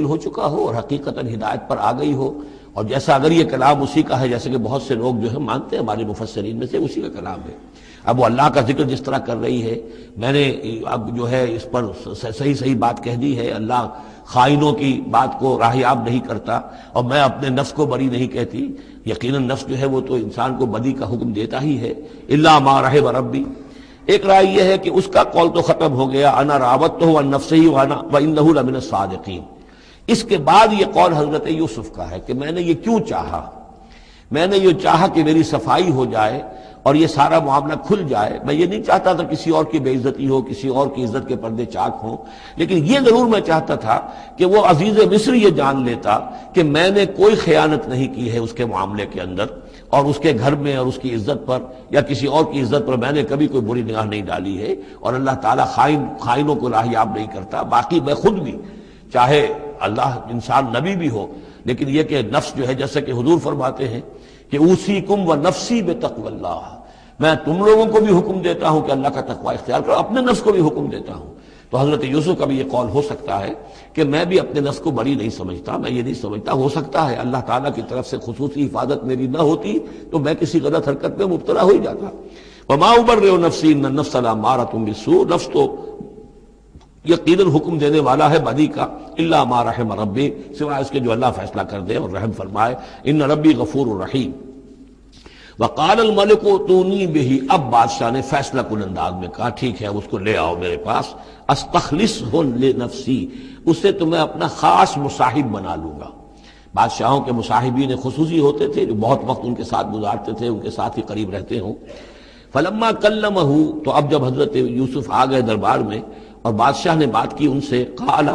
ہو چکا ہو اور حقیقتاً ہدایت پر آ گئی ہو، اور جیسا اگر یہ کلام اسی کا ہے جیسے کہ بہت سے لوگ جو ہے مانتے ہیں ہمارے مفسرین میں سے اسی کا کلام ہے۔ اب وہ اللہ کا ذکر جس طرح کر رہی ہے، میں نے اب جو ہے اس پر صحیح بات کہہ دی ہے، اللہ خائنوں کی بات کو راہیاب نہیں کرتا، اور میں اپنے نفس کو بری نہیں کہتی۔ یقیناً نفس جو ہے وہ تو انسان کو بدی کا حکم دیتا ہی ہے، الا ما رحم ربی۔ ایک رائے یہ ہے کہ اس کا قول تو ختم ہو گیا، انا راودتہ عن نفسہ وانہ لمن الصادقین۔ اس کے بعد یہ قول حضرت یوسف کا ہے کہ میں نے یہ کیوں چاہا، میں نے یہ چاہا کہ میری صفائی ہو جائے اور یہ سارا معاملہ کھل جائے۔ میں یہ نہیں چاہتا تھا کسی اور کی بے عزتی ہو، کسی اور کی عزت کے پردے چاک ہوں، لیکن یہ ضرور میں چاہتا تھا کہ وہ عزیز مصر یہ جان لیتا کہ میں نے کوئی خیانت نہیں کی ہے اس کے معاملے کے اندر، اور اس کے گھر میں اور اس کی عزت پر یا کسی اور کی عزت پر میں نے کبھی کوئی بری نگاہ نہیں ڈالی ہے، اور اللہ تعالیٰ خائنوں کو راہیاب نہیں کرتا۔ باقی میں خود بھی، چاہے اللہ انسان نبی بھی ہو، لیکن یہ کہ نفس جو ہے جیسے کہ حضور فرماتے ہیں کہ اوصیکم و نفسی بتقوی اللہ، میں تم لوگوں کو بھی حکم دیتا ہوں کہ اللہ کا تقوی اختیار کرو، اپنے نفس کو بھی حکم دیتا ہوں۔ تو حضرت یوسف کا بھی یہ قول ہو سکتا ہے کہ میں بھی اپنے نفس کو بری نہیں سمجھتا، میں یہ نہیں سمجھتا، ہو سکتا ہے اللہ تعالیٰ کی طرف سے خصوصی حفاظت میری نہ ہوتی تو میں کسی غلط حرکت میں مبتلا ہو ہی جاتا۔ وما ابرئ نفسی ان النفس لامارۃ بالسوء، نفس تو یقیناً حکم دینے والا ہے بدی کا، الا ما رحم ربی، سوائے اس کے جو اللہ فیصلہ کر دے اور رحم فرمائے، ان ربی غفور الرحیم۔ وقال الملک اتونی بہ، اب بادشاہ نے فیصلہ کن انداز میں کہا ٹھیک ہے اس کو لے آؤ میرے پاس، استخلصہ لنفسی، اسے تو میں اپنا خاص مصاحب بنا لوں گا۔ بادشاہوں کے مصاحبین خصوصی ہوتے تھے جو بہت وقت ان کے ساتھ گزارتے تھے، ان کے ساتھ ہی قریب رہتے ہوں۔ فلما کلمہ، تو اب جب حضرت یوسف آ گئے دربار میں اور بادشاہ نے بات کی ان سے، قال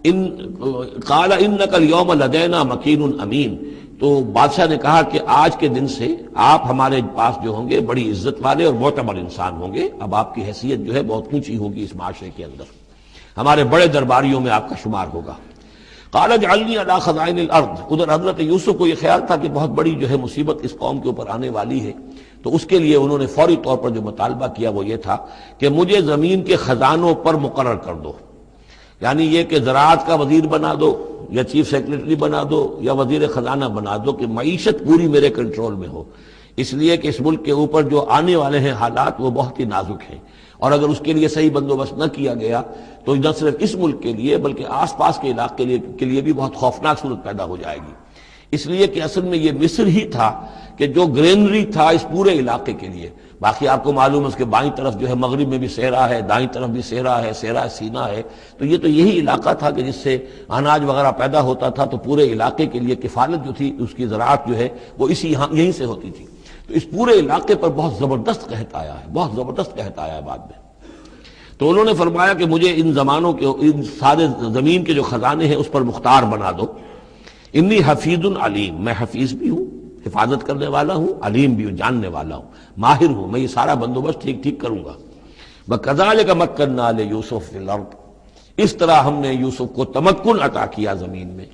انک اليوم لدینا مکین امین، تو بادشاہ نے کہا کہ آج کے دن سے آپ ہمارے پاس جو ہوں گے بڑی عزت والے اور معتبر انسان ہوں گے، اب آپ کی حیثیت جو ہے بہت اونچی ہوگی اس معاشرے کے اندر، ہمارے بڑے درباریوں میں آپ کا شمار ہوگا۔ قال اجعلنی علی خزائن الارض، ادھر حضرت یوسف کو یہ خیال تھا کہ بہت بڑی جو ہے مصیبت اس قوم کے اوپر آنے والی ہے، تو اس کے لیے انہوں نے فوری طور پر جو مطالبہ کیا وہ یہ تھا کہ مجھے زمین کے خزانوں پر مقرر کر دو، یعنی یہ کہ زراعت کا وزیر بنا دو یا چیف سیکرٹری بنا دو یا وزیر خزانہ بنا دو، کہ معیشت پوری میرے کنٹرول میں ہو، اس لیے کہ اس ملک کے اوپر جو آنے والے ہیں حالات وہ بہت ہی نازک ہیں، اور اگر اس کے لیے صحیح بندوبست نہ کیا گیا تو نہ صرف اس ملک کے لیے بلکہ آس پاس کے علاقے کے لیے بھی بہت خوفناک صورت پیدا ہو جائے گی۔ اس لیے کہ اصل میں یہ مصر ہی تھا کہ جو گرینری تھا اس پورے علاقے کے لیے، باقی آپ کو معلوم ہے اس کے بائیں طرف جو ہے مغرب میں بھی صحرا ہے، دائیں طرف بھی صحرا ہے، صحرا سینا ہے، تو یہ تو یہی علاقہ تھا کہ جس سے اناج وغیرہ پیدا ہوتا تھا، تو پورے علاقے کے لیے کفالت جو تھی اس کی زراعت جو ہے وہ یہیں سے ہوتی تھی، تو اس پورے علاقے پر بہت زبردست قحط آیا ہے، بہت زبردست قحط آیا ہے بعد میں۔ تو انہوں نے فرمایا کہ مجھے ان زمانوں کے ان سارے زمین کے جو خزانے ہیں اس پر مختار بنا دو، انی حفیظ علیم، میں حفیظ بھی ہوں، حفاظت کرنے والا ہوں، علیم بھی ہوں، جاننے والا ہوں، ماہر ہوں، میں یہ سارا بندوبست ٹھیک کروں گا۔ وَكَذَلِكَ مَكَّنَّا لِيُوسُفَ فِي الْأَرْضِ، اس طرح ہم نے یوسف کو تمکن عطا کیا زمین میں،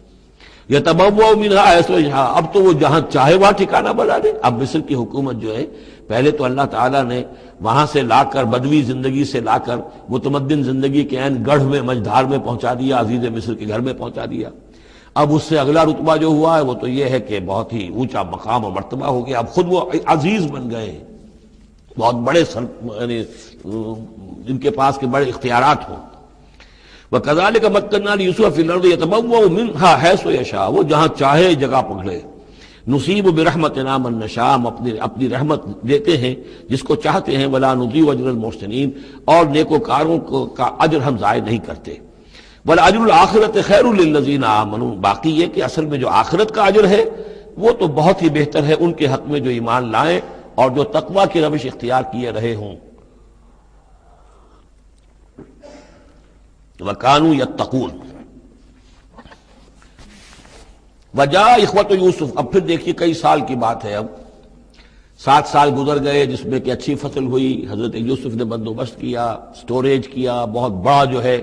يَتَبَوَّأُ مِنْهَا حَيْثُ يَشَاءُ، اب تو وہ جہاں چاہے وہاں ٹھکانہ بنا دے۔ اب مصر کی حکومت جو ہے پہلے تو اللہ تعالیٰ نے وہاں سے لا کر بدوی زندگی سے لا کر متمدن زندگی کے عین گڑھ میں مجدھار میں پہنچا دیا، عزیز مصر کے گھر میں پہنچا دیا۔ اب اس سے اگلا رتبہ جو ہوا ہے وہ تو یہ ہے کہ بہت ہی اونچا مقام اور مرتبہ ہو گیا، اب خود وہ عزیز بن گئے ہیں، بہت بڑے یعنی ان کے پاس کے بڑے اختیارات ہوں۔ وَكَذَلِكَ مَكَّنَّا لِيُوسُفَ فِي الْأَرْضِ يَتَبَوَّأُ مِنْهَا حَيْثُ يَشَاءُ، وہ جہاں چاہے جگہ پکڑے۔ نُصِيبُ بِرَحْمَتِنَا مَن نَّشَاءُ، ہم اپنی رحمت دیتے ہیں جس کو چاہتے ہیں، وَلَا نُضِيعُ أَجْرَ الْمُحْسِنِينَ، اور نیکوکاروں کا اجر ہم ضائع نہیں کرتے۔ وَالْأَجْرُ الْآخِرَةِ خَيْرٌ لِّلَّذِينَ آمَنُوا، باقی یہ کہ اصل میں جو آخرت کا اجر ہے وہ تو بہت ہی بہتر ہے ان کے حق میں جو ایمان لائیں اور جو تقویٰ کی روش اختیار کیے رہے ہوں۔ وَكَانُوا يَتَّقُونَ۔ وجاء اخوۃ یوسف، اب پھر دیکھیے کئی سال کی بات ہے، اب 7 سال گزر گئے جس میں کہ اچھی فصل ہوئی، حضرت یوسف نے بندوبست کیا، سٹوریج کیا، بہت بڑا جو ہے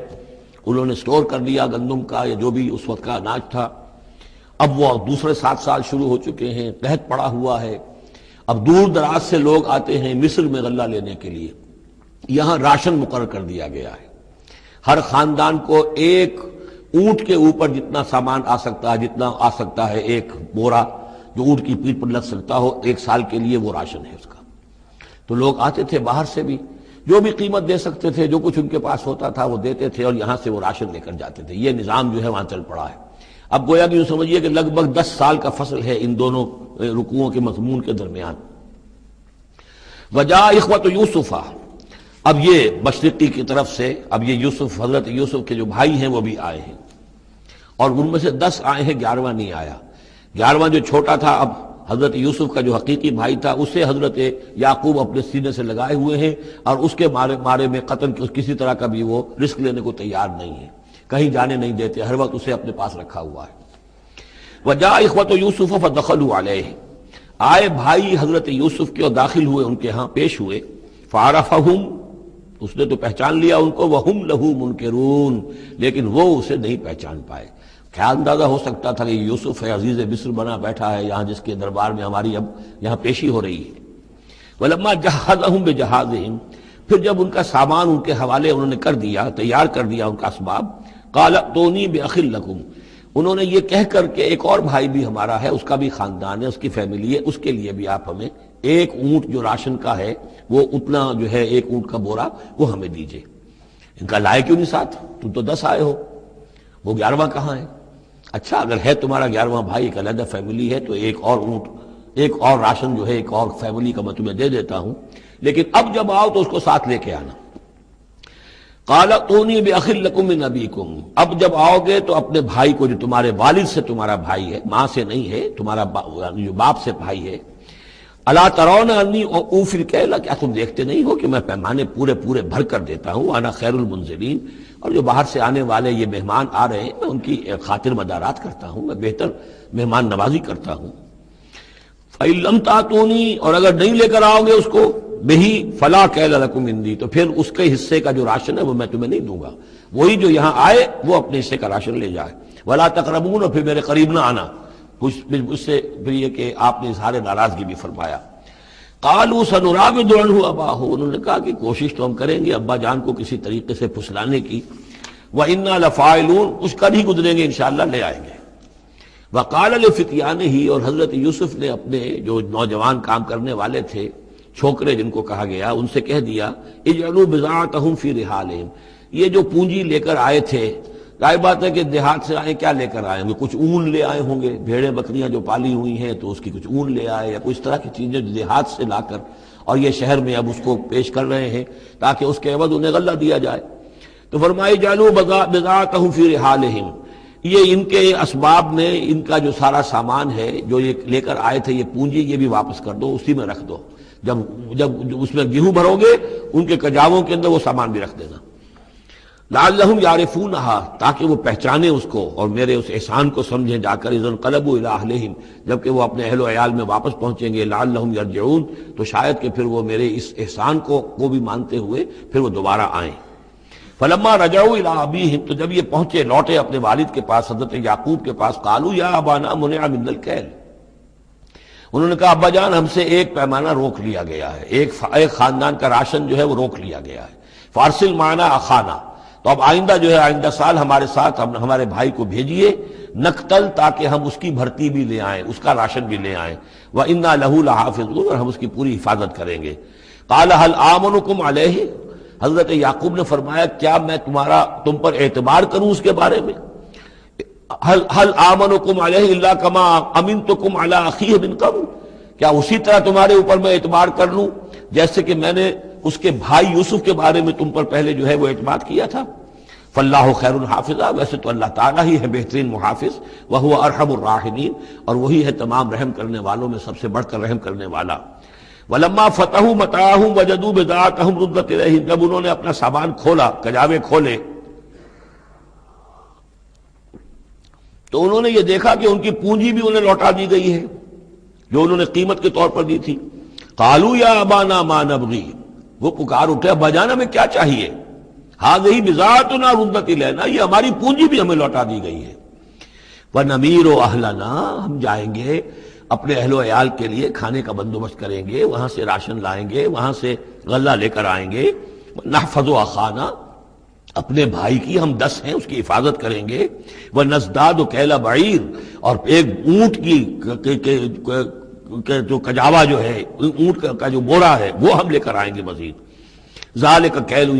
انہوں نے سٹور کر لیا گندم کا یا جو بھی اس وقت کا اناج تھا۔ اب وہ دوسرے 7 سال شروع ہو چکے ہیں، قحط پڑا ہوا ہے، اب دور دراز سے لوگ آتے ہیں مصر میں غلہ لینے کے لیے، یہاں راشن مقرر کر دیا گیا ہے، ہر خاندان کو ایک اونٹ کے اوپر جتنا سامان آ سکتا ہے، جتنا آ سکتا ہے ایک بورا جو اونٹ کی پیٹھ پر لگ سکتا ہو، 1 سال کے لیے وہ راشن ہے اس کا۔ تو لوگ آتے تھے باہر سے بھی، جو بھی قیمت دے سکتے تھے، جو کچھ ان کے پاس ہوتا تھا وہ دیتے تھے اور یہاں سے وہ راشن لے کر جاتے تھے۔ یہ نظام جو ہے وہاں چل پڑا ہے۔ اب گویا کہ یوں سمجھیے کہ لگ بھگ 10 سال کا فصل ہے ان دونوں رکوعوں کے مضمون کے درمیان۔ وجاء اخوۃ یوسف، اب یہ مشرقی کی طرف سے اب یہ یوسف، حضرت یوسف کے جو بھائی ہیں وہ بھی آئے ہیں، اور ان میں سے 10 آئے ہیں، 11واں نہیں آیا۔ 11واں جو چھوٹا تھا، اب حضرت یوسف کا جو حقیقی بھائی تھا اسے حضرت یعقوب اپنے سینے سے لگائے ہوئے ہیں، اور اس کے مارے میں قتل کسی طرح کا بھی وہ رسک لینے کو تیار نہیں ہے، کہیں جانے نہیں دیتے، ہر وقت اسے اپنے پاس رکھا ہوا ہے۔ وجاء اخوۃ یوسف فدخلوا علیہ، آئے بھائی حضرت یوسف کے اور داخل ہوئے ان کے ہاں، پیش ہوئے۔ فعرفہم، اس نے تو پہچان لیا ان کو، وہم لہ منکرون، لیکن وہ اسے نہیں پہچان پائے۔ کیا اندازہ ہو سکتا تھا کہ یوسف ہے، عزیز مصر بنا بیٹھا ہے یہاں، جس کے دربار میں ہماری اب یہاں پیشی ہو رہی ہے۔ ولما جہزہم بجہازہم، پھر جب ان کا سامان ان کے حوالے انہوں نے کر دیا، تیار کر دیا ان کا اسباب، قال ائتونی بأخ لکم، انہوں نے یہ کہہ کر کہ ایک اور بھائی بھی ہمارا ہے، اس کا بھی خاندان ہے، اس کی فیملی ہے، اس کے لیے بھی آپ ہمیں 1 اونٹ جو راشن کا ہے وہ اتنا جو ہے 1 اونٹ کا بورا وہ ہمیں دیجئے۔ ان کا لائے کیوں نہیں ساتھ؟ تم تو 10 آئے ہو، وہ 11واں کہاں ہے؟ اچھا اگر ہے تمہارا 11واں بھائی، ایک علیحدہ فیملی ہے، تو 1 اور اونٹ، 1 اور راشن جو ہے 1 اور فیملی کا میں تمہیں دے دیتا ہوں، لیکن اب جب آؤ تو اس کو ساتھ لے کے آنا۔ قال ائتونی بأخ لکم من ابیکم، اب جب آؤ گے تو اپنے بھائی کو جو تمہارے والد سے تمہارا بھائی ہے، ماں سے نہیں ہے، تمہارا جو باپ سے بھائی ہے، الا ترون انی اوفی الکیل، کیا تم دیکھتے نہیں ہو کہ میں پیمانے پورے بھر کر دیتا ہوں، وانا خیر المنزلین، اور جو باہر سے آنے والے یہ مہمان آ رہے ہیں میں ان کی خاطر مدارات کرتا ہوں، میں بہتر مہمان نوازی کرتا ہوں۔ فإن لم تأتونی، اور اگر نہیں لے کر آؤ گے اس کو، بہی فلا کیل لکم عندی، تو پھر اس کے حصے کا جو راشن ہے وہ میں تمہیں نہیں دوں گا، وہی جو یہاں آئے وہ اپنے حصے کا راشن لے جائے۔ ولا تقربون، اور پھر میرے قریب نہ آنا، کچھ اس سے پھر یہ کہ آپ نے اظہار ناراضگی بھی فرمایا۔ قالوا سنراود عنہ اباہ، انہوں نے کہا کہ کوشش تو ہم کریں گے ابا جان کو کسی طریقے سے پھسلانے کی، وَإِنَّا لَفَاعِلُونَ، کچھ کر ہی گزریں گے انشاءاللہ، لے آئیں گے۔ وَقَالَ لِفِتْيَانِهِ، اور حضرت یوسف نے اپنے جو نوجوان کام کرنے والے تھے، چھوکرے جن کو کہا گیا، ان سے کہہ دیا، اجعلوا بضاعتهم فی رحالہم، یہ جو پونجی لے کر آئے تھے، ظاہر بات ہے کہ دیہات سے آئے، کیا لے کر آئے ہوں گے؟ کچھ اون لے آئے ہوں گے، بھیڑیں بکریاں جو پالی ہوئی ہیں تو اس کی کچھ اون لے آئے، یا کچھ طرح کی چیزیں جو دیہات سے لا کر، اور یہ شہر میں اب اس کو پیش کر رہے ہیں تاکہ اس کے عوض انہیں غلہ دیا جائے۔ تو فرمائی جعلوا بضاعتهم فی رحالہم، یہ ان کے اسباب میں ان کا جو سارا سامان ہے جو یہ لے کر آئے تھے، یہ پونجی، یہ بھی واپس کر دو، اسی میں رکھ دو، جب اس میں گیہوں بھرو گے ان کے کجاووں کے اندر وہ سامان بھی رکھ دینا۔ لعلہم یعرفونہا، تاکہ وہ پہچانے اس کو اور میرے اس احسان کو سمجھیں جا کر، اذا انقلبوا الی اہلہم، جبکہ وہ اپنے اہل و عیال میں واپس پہنچیں گے، لعلہم یرجعون، تو شاید کہ پھر وہ میرے اس احسان کو بھی مانتے ہوئے پھر وہ دوبارہ آئیں۔ فلما رجعوا الی ابیہم، تو جب یہ پہنچے لوٹے اپنے والد کے پاس، حضرت یعقوب کے پاس، قالوا یا ابانا منع منا الکیل، انہوں نے کہا ابا جان ہم سے ایک پیمانہ روک لیا گیا ہے، ایک خاندان کا راشن جو ہے وہ روک لیا گیا ہے، فارسل معنا اخانا، تو اب آئندہ جو ہے آئندہ سال ہمارے ساتھ ہمارے بھائی کو بھیجیے، نقتل، تاکہ ہم اس کی بھرتی بھی لے آئیں، اس کا راشن بھی لے آئیں، وَإِنَّا لَهُ لَحَافِظُونَ، اور ہم اس کی پوری حفاظت کریں گے۔ قَالَ هَلْ آمَنُكُمْ عَلَيْهِ، حضرت یعقوب نے فرمایا کیا میں تم پر اعتبار کروں اس کے بارے میں؟ هَلْ آمَنُكُمْ عَلَيْهِ إِلَّا كَمَا أَمِنْتُكُمْ عَلَىٰ أَخِيهِ مِنْ قَبْلُ، کیا اسی طرح تمہارے اوپر میں اعتبار کر لوں جیسے کہ میں نے اس کے بھائی یوسف کے بارے میں تم پر پہلے جو ہے وہ اعتماد کیا تھا؟ فاللہ خیر الحافظہ، ویسے تو اللہ تعالیٰ ہی ہے بہترین محافظ، وہو ارحم الراحمین، اور وہی ہے تمام رحم کرنے والوں میں سب سے بڑھ کر رحم کرنے والا۔ ولما فتحوا متاعهم وجدوا بضاعتهم ردت الیہم، جب انہوں نے اپنا سامان کھولا، کجاوے کھولے، تو انہوں نے یہ دیکھا کہ ان کی پونجی بھی انہیں لوٹا دی گئی ہے جو انہوں نے قیمت کے طور پر دی تھی۔ قالوا یا ابانا ما نبغی، وہ پکار اٹھے ابا جان ہمیں کیا چاہیے؟ ہذہ بضاعتنا ردت الینا، یہ ہماری پونجی بھی ہمیں لوٹا دی گئی ہے۔ ونمیر اہلنا، ہم جائیں گے اپنے اہل و عیال کے لیے کھانے کا بندوبست کریں گے، وہاں سے راشن لائیں گے، وہاں سے غلہ لے کر آئیں گے۔ نحفظ اخانا، اپنے بھائی کی ہم 10 ہیں اس کی حفاظت کریں گے. وہ نزداد و کیلا بعیر، اور ایک اونٹ کی جو کجاوا جو ہے، اونٹ کا جو بورا ہے وہ ہم لے کر آئیں گے مزید. ذالک کیل